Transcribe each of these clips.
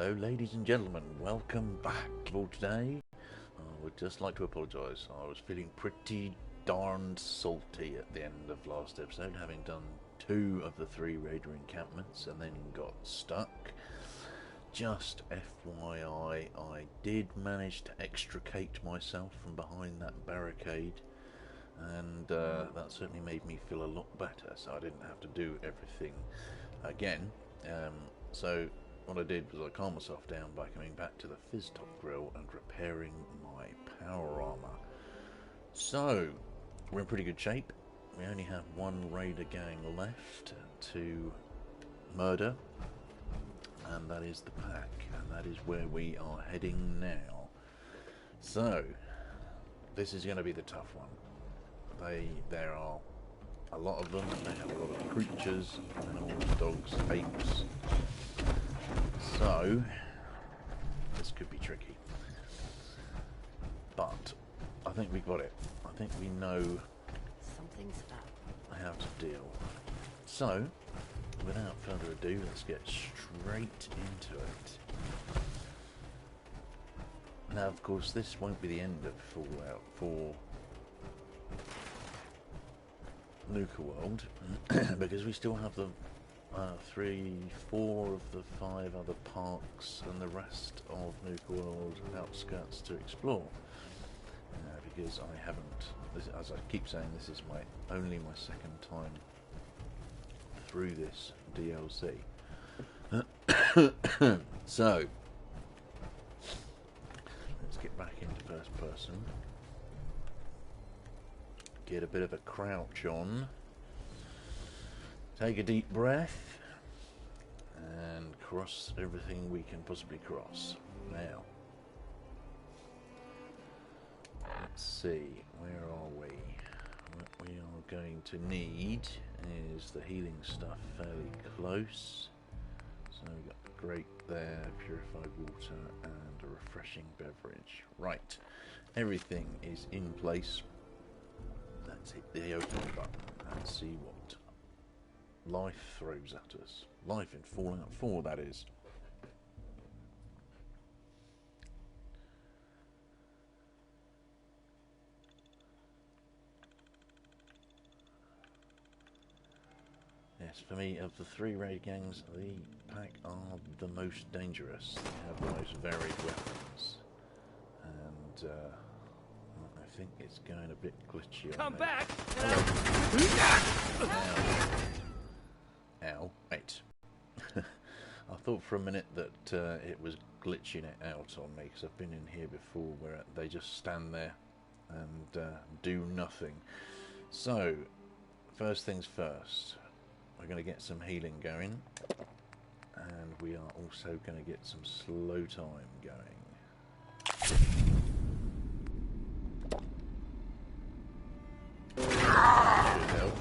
Hello ladies and gentlemen, welcome back. For today, I would just like to apologise. I was feeling pretty darned salty at the end of last episode, having done 2 of the 3 raider encampments and then got stuck. Just FYI, I did manage to extricate myself from behind that barricade, and that certainly made me feel a lot better, so I didn't have to do everything again. So what I did was I calmed myself down by coming back to the fizz top grill and repairing my power armor. So we're in pretty good shape. We only have 1 raider gang left to murder, and that is the pack, and that is where we are heading now. So this is going to be the tough one. There are a lot of them. They have a lot of creatures, animals, dogs, apes. So this could be tricky, but I think we got it. I think we know Something's up. how to deal. So without further ado, let's get straight into it. Now, of course, this won't be the end of Fallout for Nuka World because we still have the 4 of the 5 other parks and the rest of Nuka World outskirts to explore. Because I haven't, as I keep saying, this is only my 2nd time through this DLC. So let's get back into first person. Get a bit of a crouch on. Take a deep breath and cross everything we can possibly cross. Now, let's see, where are we? What we are going to need is the healing stuff fairly close. So we've got the grate there, purified water, and a refreshing beverage. Right, everything is in place. Let's hit the open button and see what life throws at us. Life in Fallout 4, that is. Yes, for me, of the 3 raid gangs, the pack are the most dangerous. They have the most varied weapons. And I think it's going a bit glitchy. Come back! Ow, wait. I thought for a minute that it was glitching it out on me, because I've been in here before where they just stand there and do nothing. So, first things first, we're going to get some healing going, and we are also going to get some slow time going. Should help.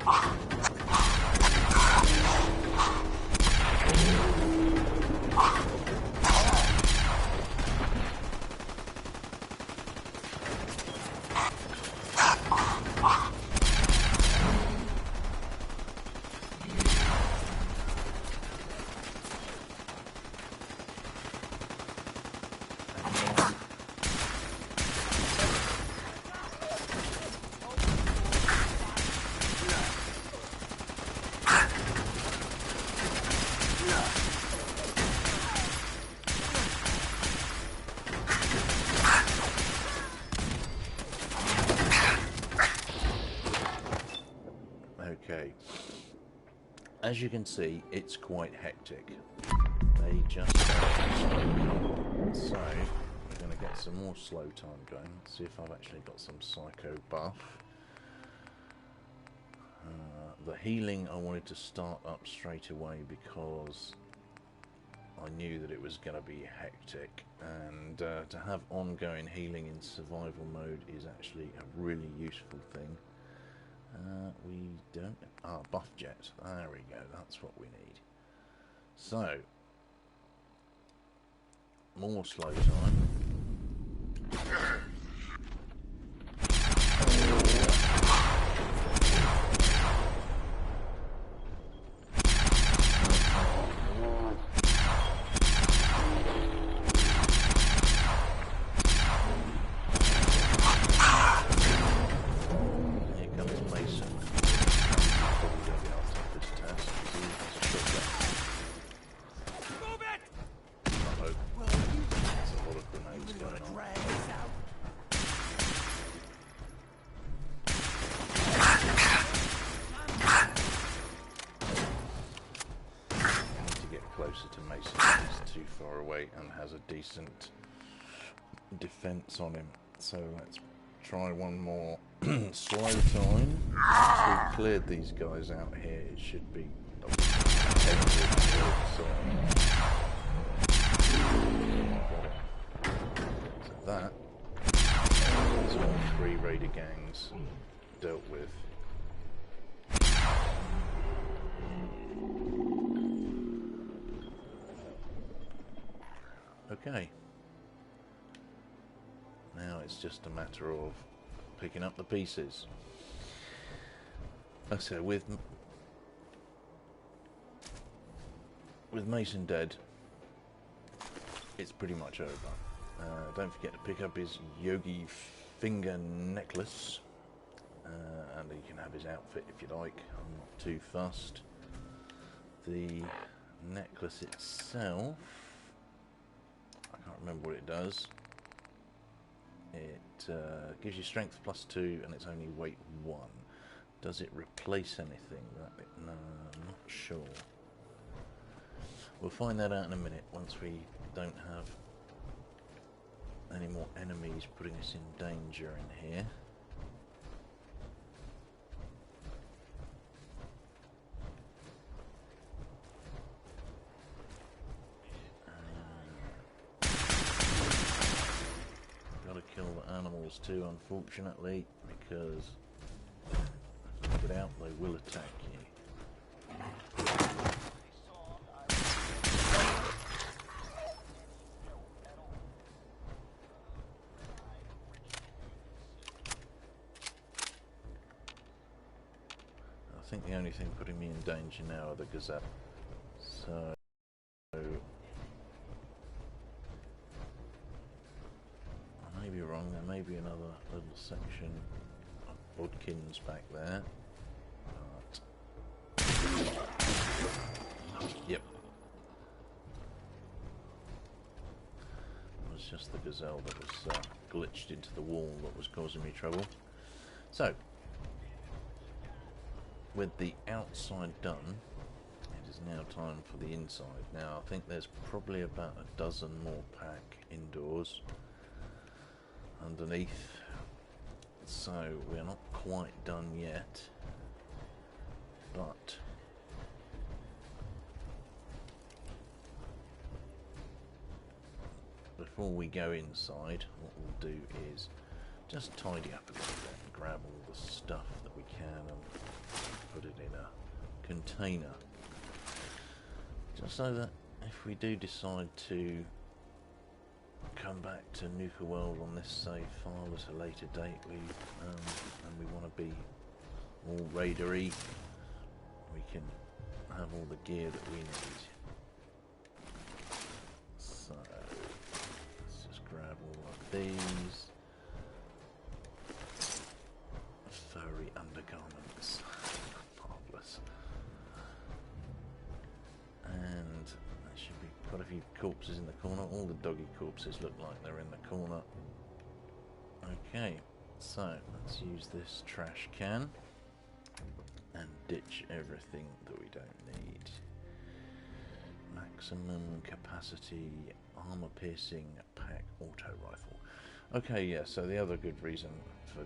Okay, as you can see, it's quite hectic. They just so we're going to get some more slow time going. Let's see if I've actually got some psycho buff. The healing I wanted to start up straight away because I knew that it was going to be hectic, and to have ongoing healing in survival mode is actually a really useful thing. We don't... buff jet. There we go. That's what we need. So, more slow time. anyway and has a decent defense on him. So let's try one more slow time. Once we've cleared these guys out here, it should be so that is all 3 raider gangs dealt with. Okay. Now it's just a matter of picking up the pieces. So with Mason dead, it's pretty much over. Don't forget to pick up his yogi finger necklace, and you can have his outfit if you like. I'm not too fussed. The necklace itself, I can't remember what it does. It gives you strength +2 and it's only weight 1. Does it replace anything? No, I'm not sure. We'll find that out in a minute once we don't have any more enemies putting us in danger in here. Gotta kill the animals too, unfortunately, because if you get out, they will attack you. I think the only thing putting me in danger now are the gazelle. So I may be wrong, there may be another little section of Bodkins back there. But yep. It was just the gazelle that was glitched into the wall that was causing me trouble. So with the outside done, it is now time for the inside. Now I think there's probably about a dozen more pack indoors underneath, so we're not quite done yet, but before we go inside, what we'll do is just tidy up a little bit and grab all the stuff that we can and put it in a container, just so that if we do decide to come back to Nuka World on this save file at a later date, and we want to be all raidery, we can have all the gear that we need. So let's just grab all of these furry undergarments. Marvellous. And there should be quite a few corpses in the corner. All the doggy corpses look like they're in the corner. Okay, so let's use this trash can and ditch everything that we don't need. Maximum capacity armor piercing pack auto rifle. Okay, yeah, so the other good reason for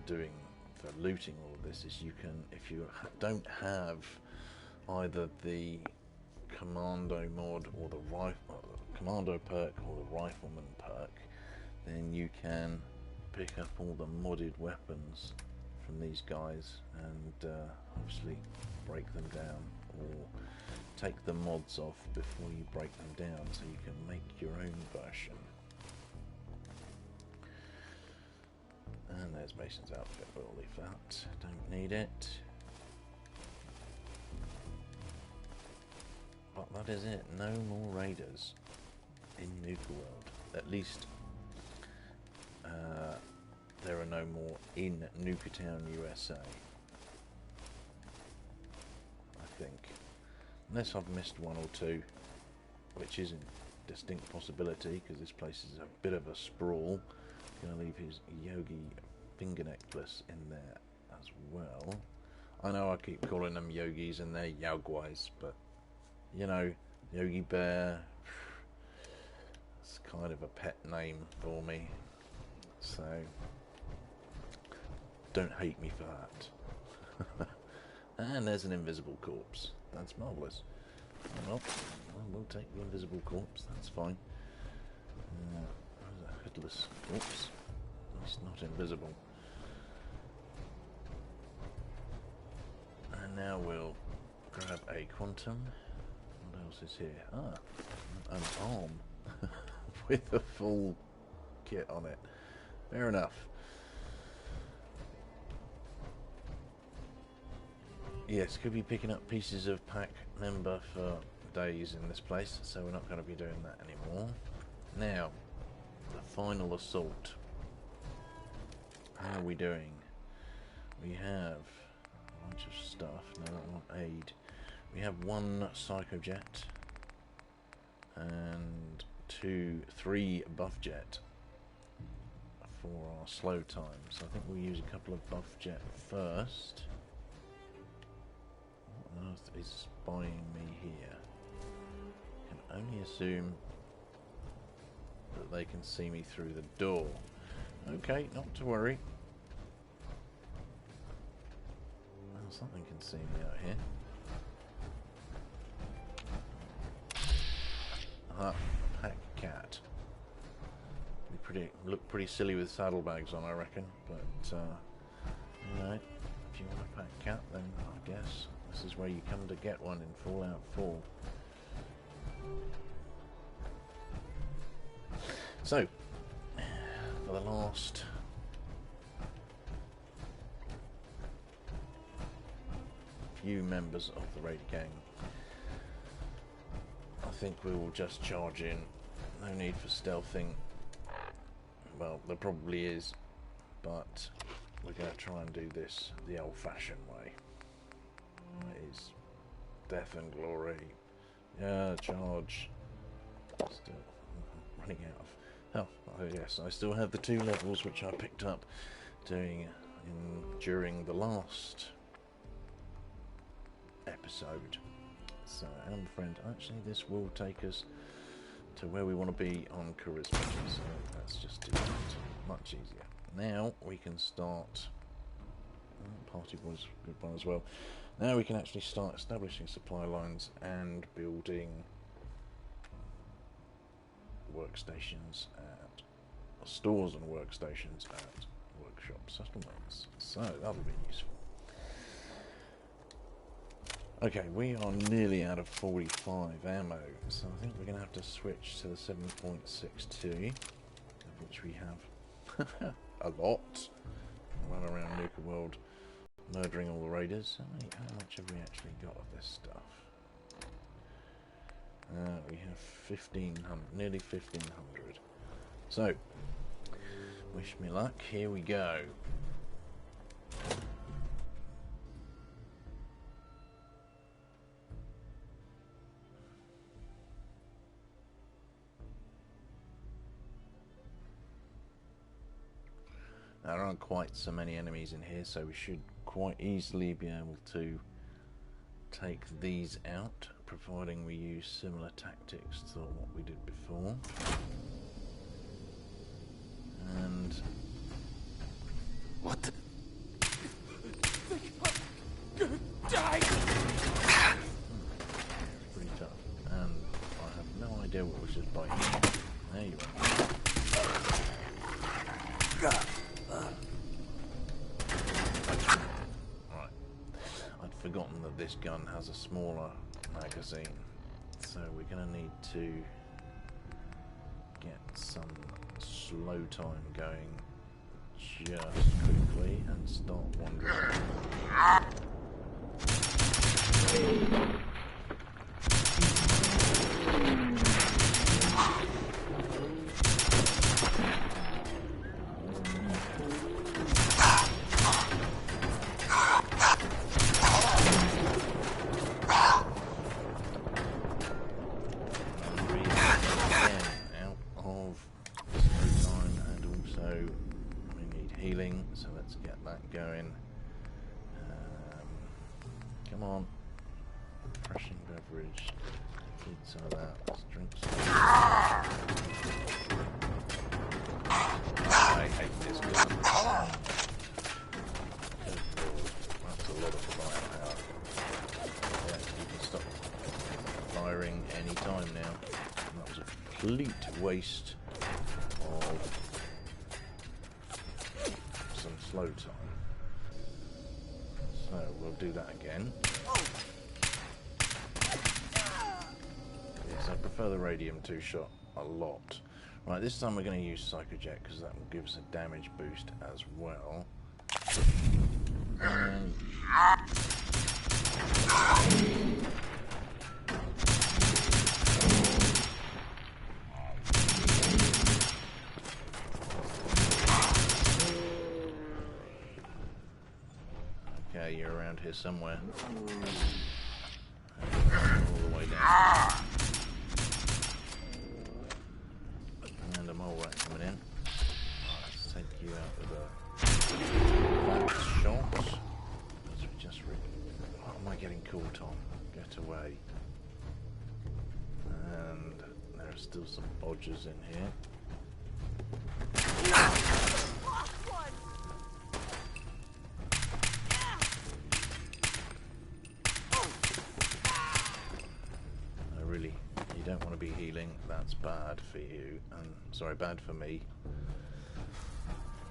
looting all of this is you can, if you don't have either the commando mod or the commando perk or the rifleman perk, then you can pick up all the modded weapons from these guys and obviously break them down, or take the mods off before you break them down so you can make your own version. And there's Mason's outfit, we'll leave that, don't need it. But that is it, no more raiders in Nuka World. At least there are no more in Nuka Town, USA. I think. Unless I've missed one or two, which is a distinct possibility because this place is a bit of a sprawl. Gonna leave his yogi finger necklace in there as well. I know I keep calling them yogis and they're yaguais, but you know, Yogi Bear, kind of a pet name for me, so don't hate me for that. And there's an invisible corpse. That's marvellous. Well, we'll take the invisible corpse, that's fine. There's a headless corpse. It's not invisible. And now we'll grab a quantum. What else is here? An arm with a full kit on it. Fair enough. Yes, could be picking up pieces of pack member for days in this place, so we're not going to be doing that anymore. Now, the final assault. How are we doing? We have a bunch of stuff. No, I want aid. We have 1 psychojet and 3 buff jet for our slow time. So I think we'll use a couple of buff jet first. What on earth is spying me here? I can only assume that they can see me through the door. Okay, not to worry. Well, something can see me out here. Pack cat. Look pretty silly with saddlebags on, I reckon. But you know, if you want a pack cat, then I guess this is where you come to get one in Fallout 4. So, for the last few members of the raid gang, I think we will just charge in. No need for stealthing. Well, there probably is, but we're going to try and do this the old-fashioned way. That is death and glory. Yeah, charge. Still running out of... Oh, yes, I still have the 2 levels which I picked up during the last episode. So, friend, actually this will take us to where we want to be on charisma, so that's just do that. Much easier. Now we can start... party was a good one as well. Now we can actually start establishing supply lines and building workstations at stores and workstations at workshop settlements. So that'll be useful. Okay, we are nearly out of 45 ammo, so I think we're going to have to switch to the 7.62, of which we have a lot. Run around Nuka World murdering all the raiders. How much have we actually got of this stuff? We have 1,500, nearly 1,500. So, wish me luck, here we go. There aren't quite so many enemies in here, so we should quite easily be able to take these out, providing we use similar tactics to what we did before. And... What the... Die! Pretty tough. And I have no idea what was just biting me. There you are. Right. I'd forgotten that this gun has a smaller magazine, so we're going to need to get some slow time going just quickly and start wandering. So let's get that going. Come on. Refreshing beverage. Eat some of that. Let's drink some. I hate this gun. Good lord. That's a lot of firepower. Yeah, you can stop firing any time now. And that was a complete waste of some slow time. So we'll do that again. Yes, I prefer the radium 2-shot a lot. Right, this time we're going to use Psychojet because that will give us a damage boost as well. And okay, you're around here somewhere. All the way down. And a mole rat coming in. Let's take you out with a fast shot. As we just what am I getting caught on? Get away. And there are still some bodgers in here. You don't want to be healing, that's bad for you, and sorry, bad for me.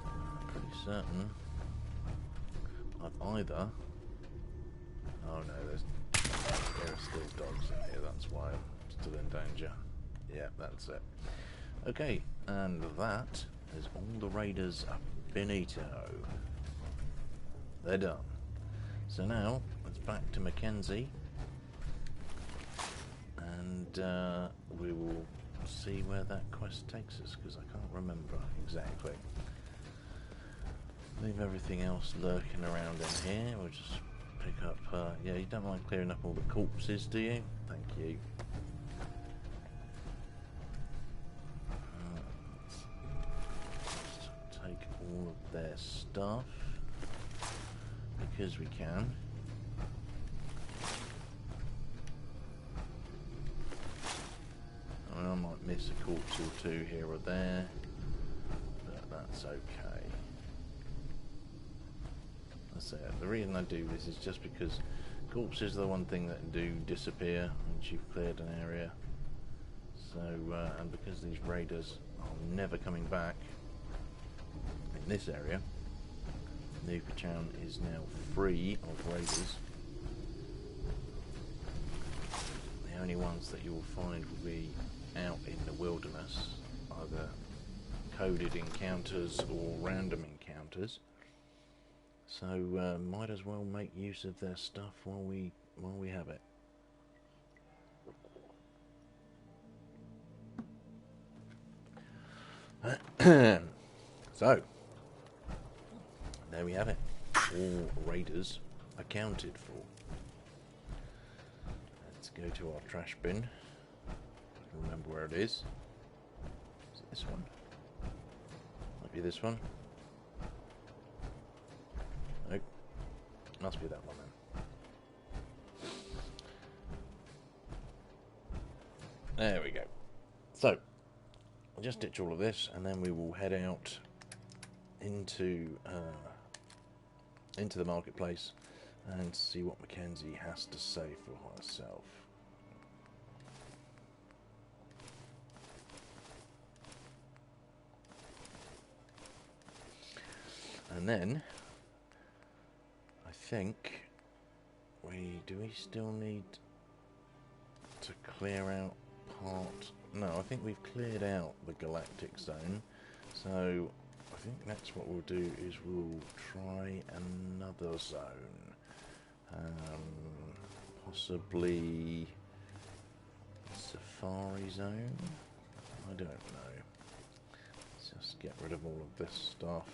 I'm pretty certain I've either... Oh no, there are still dogs in here, that's why I'm still in danger. Yeah, that's it. Okay, and that is all the raiders of Benito. They're done. So now, it's back to Mackenzie. And we will see where that quest takes us, because I can't remember exactly. Leave everything else lurking around in here. We'll just pick up... yeah, you don't mind clearing up all the corpses, do you? Thank you. Let's take all of their stuff, because we can. I might miss a corpse or two here or there, but that's okay. That's it. The reason I do this is just because corpses are the one thing that do disappear once you've cleared an area. So, and because these raiders are never coming back in this area, Nuka-chan is now free of raiders. The only ones that you will find will be out in the wilderness, either coded encounters or random encounters. So might as well make use of their stuff while we have it. So there we have it. All raiders accounted for. Let's go to our trash bin. Remember where it is. Is it this one? Might be this one. Nope. Must be that one then. There we go. So, I'll just ditch all of this and then we will head out into the marketplace and see what Mackenzie has to say for herself. And then, I think, do we still need to clear out part... No, I think we've cleared out the galactic zone. So, I think next what we'll do is we'll try another zone. Possibly Safari Zone? I don't know. Let's just get rid of all of this stuff.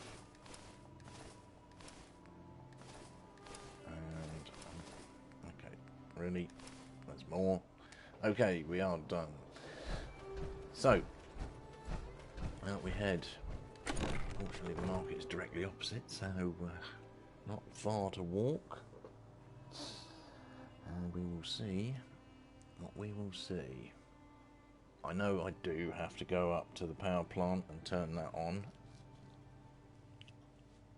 Really? There's more. Okay, we are done. So, out we head. Fortunately, the market is directly opposite, so not far to walk. And we will see what we will see. I know I do have to go up to the power plant and turn that on.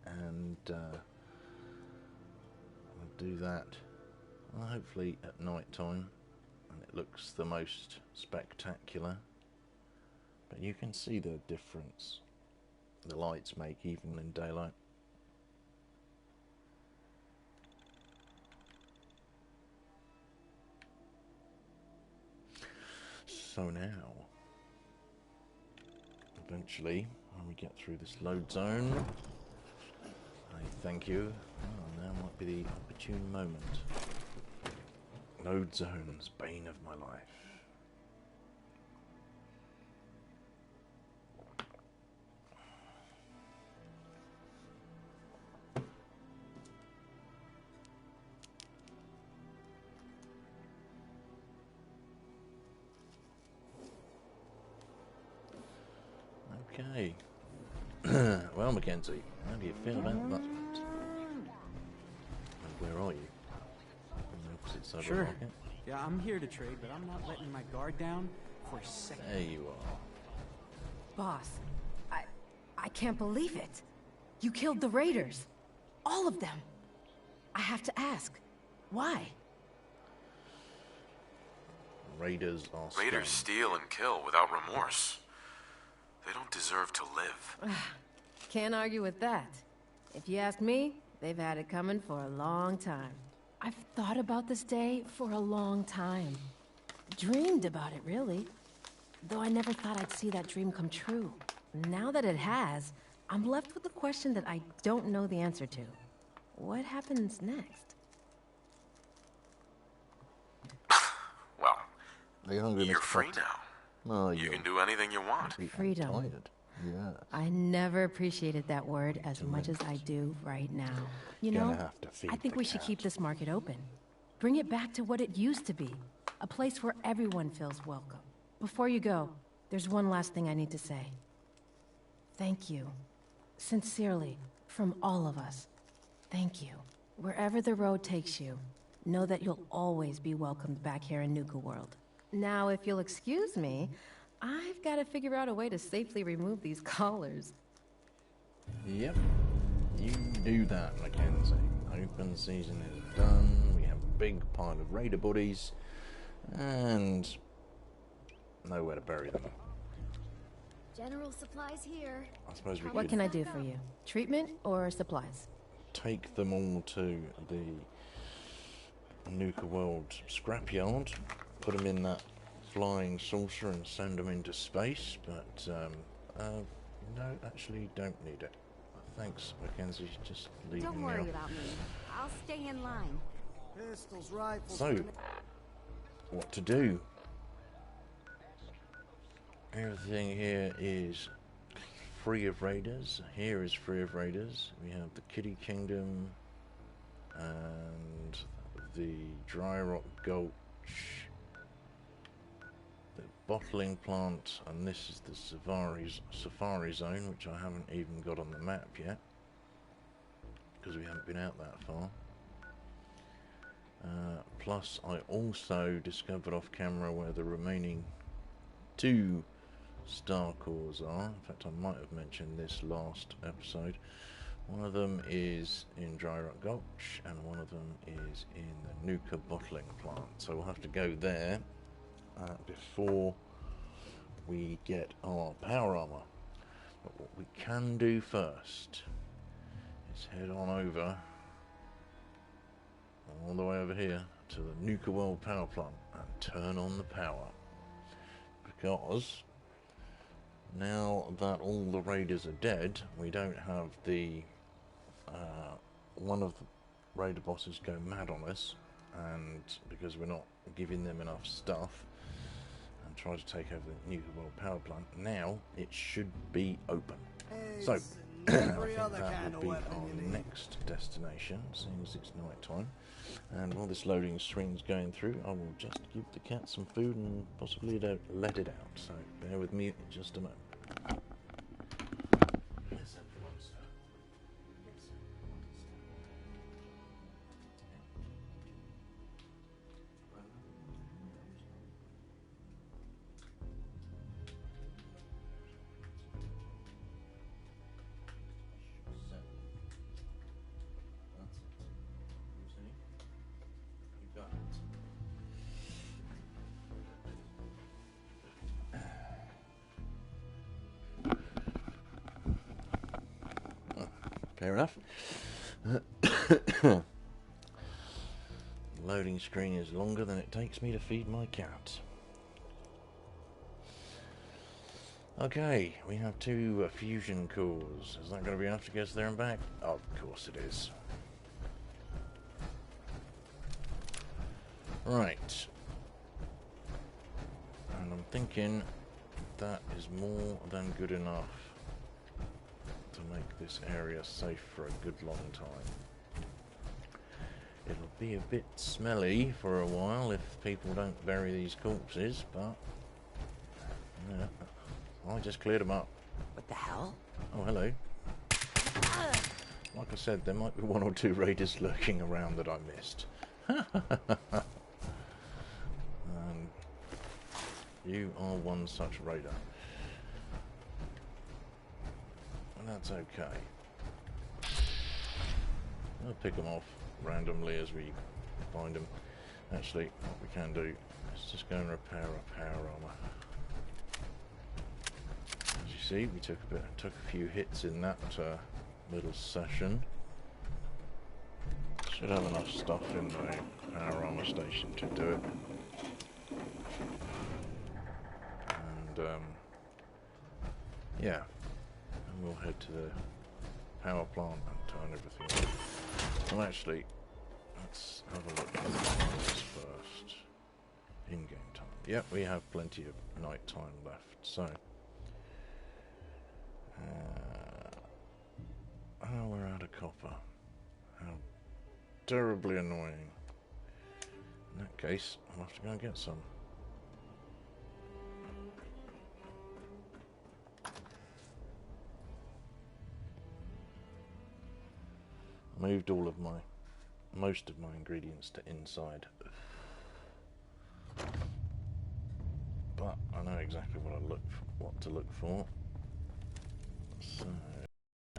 And I'll do that hopefully at night time, and it looks the most spectacular. But you can see the difference the lights make even in daylight. So now, eventually, when we get through this load zone, I thank you. Oh, now might be the opportune moment. Load zones, bane of my life. Okay. Well, Mackenzie, how do you feel about that? And where are you? On the opposite side of the market? Yeah, I'm here to trade, but I'm not letting my guard down for a second. There you are. Boss, I can't believe it. You killed the raiders. All of them. I have to ask, why? Raiders are Raiders steal and kill without remorse. They don't deserve to live. Can't argue with that. If you ask me, they've had it coming for a long time. I've thought about this day for a long time. Dreamed about it, really. Though I never thought I'd see that dream come true. Now that it has, I'm left with a question that I don't know the answer to. What happens next? Well, you're free now. Oh, You can do anything you want. Freedom. Tired. Yeah. I never appreciated that word as much as I do right now. You Gonna know, have to feed I think the we should cat. keep this market open. Bring it back to what it used to be. A place where everyone feels welcome. Before you go, there's one last thing I need to say. Thank you. Sincerely, from all of us. Thank you. Wherever the road takes you, know that you'll always be welcomed back here in Nuka World. Now, if you'll excuse me, I've got to figure out a way to safely remove these collars. Yep. You do that, Mackenzie. Open season is done. We have a big pile of raider bodies. And nowhere to bury them. General supplies here. I suppose we What could can I do for you? Treatment or supplies? take them all to the Nuka World scrapyard, put them in that flying saucer and send them into space, but no, actually don't need it. Thanks, Mackenzie, just leave Don't them worry now. about me. I'll stay in line. Pistols, rifles. So, what to do? Everything here is free of raiders. Here is free of raiders. We have the Kitty Kingdom and the Dry Rock Gulch, the bottling plant, and this is the Safari Zone, which I haven't even got on the map yet because we haven't been out that far. Plus, I also discovered off camera where the remaining 2 star cores are. In fact, I might have mentioned this last episode. One of them is in Dry Rock Gulch, and one of them is in the Nuka bottling plant. So we'll have to go there before we get our power armor. But what we can do first is head on over, all the way over here, to the Nuka World power plant and turn on the power. Because now that all the raiders are dead, we don't have the one of the raider bosses go mad on us, and because we're not giving them enough stuff, and try to take over the Nuka World power plant. Now it should be open. So I think that will be our next destination, seeing as it's night time. And while this loading screen's going through, I will just give the cat some food and possibly let it out. So bear with me just a moment. Fair enough. Loading screen is longer than it takes me to feed my cat. Okay, we have 2 fusion cores. Is that going to be enough to get us there and back? Oh, of course it is. Right. And I'm thinking that is more than good enough to make this area safe for a good long time. It'll be a bit smelly for a while if people don't bury these corpses, but yeah, I just cleared them up. What the hell? Oh, hello. Like I said, there might be 1 or 2 raiders lurking around that I missed. You are one such raider. And that's okay. I'll pick them off randomly as we find them. Actually, what we can do is just go and repair our power armor. As you see, we took a few hits in that little session. Should have enough stuff in the power armor station to do it. And yeah, and we'll head to the power plant and turn everything on. Well, actually, let's have a look at the times first. In-game time. Yep, we have plenty of night time left. So, oh, we're out of copper. How terribly annoying. In that case, I'll have to go and get some. Moved most of my ingredients to inside, but I know exactly what to look for. So